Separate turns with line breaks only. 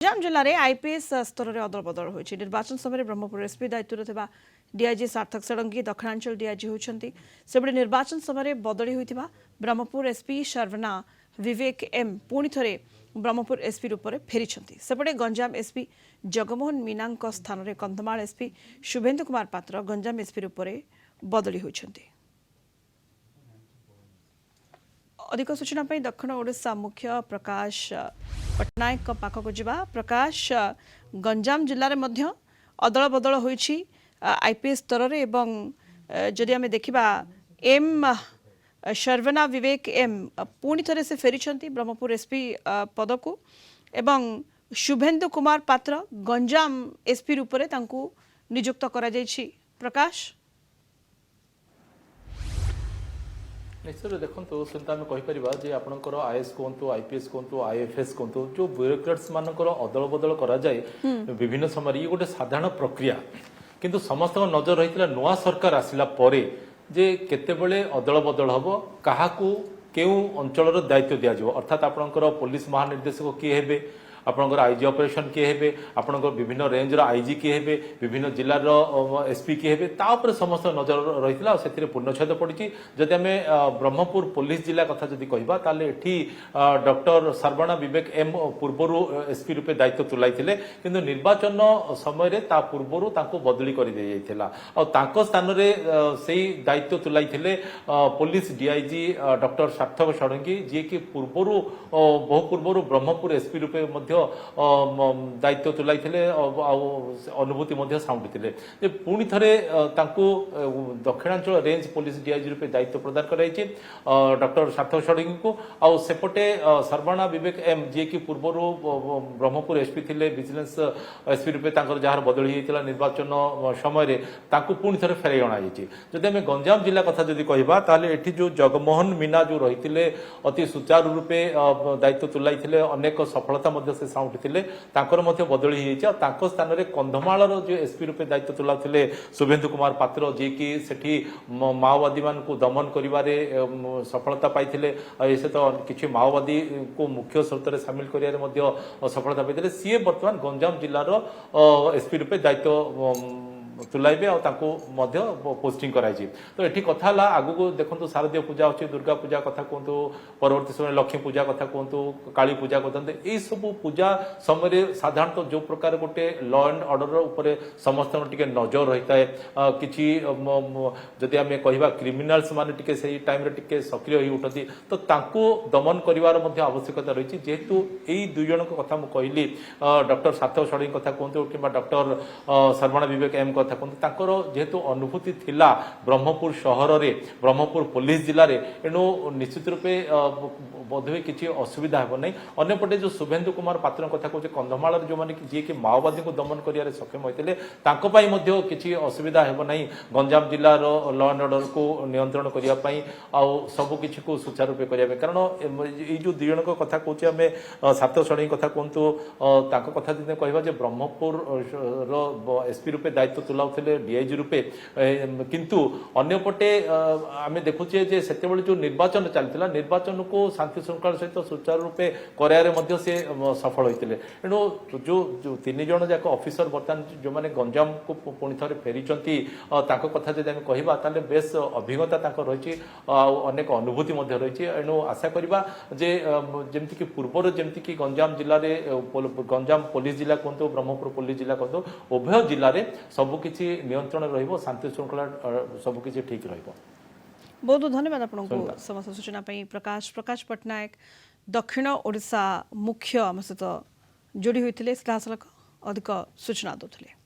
गंजाम जिले में आईपीएस स्तर में अदल बदल होती निर्वाचन समय ब्रह्मपुर एसपी दायित्व थे डीआईजी सार्थक षडंगी दक्षिणांचल डीआईजी होती सेपटे निर्वाचन समय बदली होता ब्रह्मपुर एसपी शर्वना विवेक एम पुणी थे ब्रह्मपुर एसपी रूप में फेरी सेपटे गंजाम एसपी जगमोहन मीना स्थान में कंधमाल एसपी शुभेन्दु कुमार पात्र गंजाम एसपी रूप में बदली होती। अधिक सूचना दक्षिण ओडिशा मुख्य प्रकाश पट्टनायक पाखक जावा। प्रकाश, गंजाम जिले में अदल बदल होईछि आईपीएस स्तर रे एवं जदि आमे देखिबा एम शर्वना विवेक एम पुणी थे से फेरी ब्रह्मपुर एसपी पद को एवं शुभेन्दु कुमार पात्र गंजाम एसपी रूप में नियुक्त करा जायछि। प्रकाश,
निश्चय देखो सुनता आम कहीपर आपंकर आईएएस कहतु आईपीएस कहतु आईएफएस कहतु जो ब्यूरोक्रेट्स मानकर अदल बदल कराए विभिन्न समय ये गोटे साधारण प्रक्रिया किंतु समस्त नजर रही नुआ सरकार आसला जे केतेबेले अदल बदल हम क्या केउ अंचल दायित्व दिज्व अर्थात आपंकर पुलिस महानिर्देशक किए हेबे आपंकर आईजी ऑपरेशन किए हेबे आपंकर विभिन्न रेंज आईजी किए हेबे विभिन्न जिलार एसपी किए हेबे तापर समस्त नजर रही से पूर्णछेद पड़ी जदि आम ब्रह्मपुर पुलिस जिला कथा जदि कहबा ताले एठी डॉक्टर शर्वना विवेक एम पूर्वर एसपी रूपे दायित्व तुलाई किंतु निर्वाचन समय ता पूर्वर तांको बदली कर दी जाइथिला आ तांको स्थान रे सेही दायित्व तुलाई पुलिस डीआईजी डॉक्टर सार्थक षडंगी जी कि पूर्वर बहु पूर्वर ब्रह्मपुर एसपी रूपे दायित्व तुलाई अनुभूति साउंटी पुणी थे दक्षिणांचल रेंज पुलिस डीआईजी रूपे दायित्व प्रदान कराई डॉक्टर सार्थक षडंगी को आउ सेपटे शर्वना विवेक एम जी कि पूर्वर ब्रह्मपुर एसपी थे विजिलेंस एसपी रूपे जार बदली होता निर्वाचन समय पुणी थे फेरई अणाई जदि आम गंजाम जिला कथा जदि कहबा ताले एठी जो जगमोहन मीना जो रही अति सुचारू रूपे दायित्व तुलाई अनेक सफलता से साउंटी बदली स्थान में कंधमाल जो एसपी रूपे दायित्व तुलाउले शुभेन्दु कुमार पात्र जी कि सेठी माओवादी मान को दमन करिवारे सफलता पाइथिले सहित किछि माओवादी को मुख्य स्रोत में सामिल करिवारे सफलता पाइथिले सी वर्तमान गंजाम जिलार एसपी रूपे दायित्व तुलाइबे पोस्टिंग कराई तो ये कथा आगु को देखो शारदीय पूजा अच्छी दुर्गा पूजा कथा कहतु परवर्ती समय लक्ष्मी पूजा कथा कहतु काली पूजा कहते यही सब पूजा समय साधारणतः जो प्रकार गोटे लॉ एंड ऑर्डर उपरे समस्त टिके नजर रही है किसी जदि आम कह क्रिमिनाल्स माने से टाइम टिके सक्रिय हो उठती तो तांको दमन करिवार मध्य आवश्यकता रही जेहेतु यही दुई जन कथा मुझे कहली डॉक्टर सार्थक षडंगी कथा कहतु कि डॉक्टर शर्वना विवेक एम कथा कहतु जेहेतु अनुभूति थिला ब्रह्मपुर सहर रे ब्रह्मपुर पुलिस जिले में एणु निश्चित रूपे बोधवे किसी असुविधा हे ना अंपटे जो शुभेन्दु कुमार पात्र कथा कहते कंधमाल जो मैंने जी कि माओवादी को दमन कर सक्षम होते किसी असुविधा हे ना गंजाम जिलार लॉ एंड ऑर्डर को नियंत्रण करने सबकि को सुचारू रूपे करने कारण ये जो दुई जन कथा कहे आम सार्थक षडंगी कथा कहतु कथा जब कह ब्रह्मपुर एसपी रूपे दायित्व तुलाउले डीआईजी रूपे किंतु अन्यपटे आम देखुचे से जो निर्वाचन चलता निर्वाचन को शांति श्रृंखला सहित सुचारू रूपे कर से सफल होते एणु जो तीन जन जाक ऑफिसर बर्तमान जो मैंने गंजाम को पुणी थे फेरी कथा जब आम कहवा बेस अभिज्ञता रही अनेक अनुभूति रही एणु आशा करवा जे जमीक पूर्वर जमीक गंजाम जिले में गंजाम पुलिस जिला कहतु ब्रह्मपुर पुलिस जिला कहतु उभय जिले में सबकि नियंत्रण रहिबो शांति श्रृंखला सबकि ठीक रहिबो।
बहुत बहुत धन्यवाद आपको समस्त सूचना प्रकाश पट्टनायक दक्षिण ओडिशा मुख्य आम सहित जोड़ी होते सीधासल अधिक सूचना दूसरे।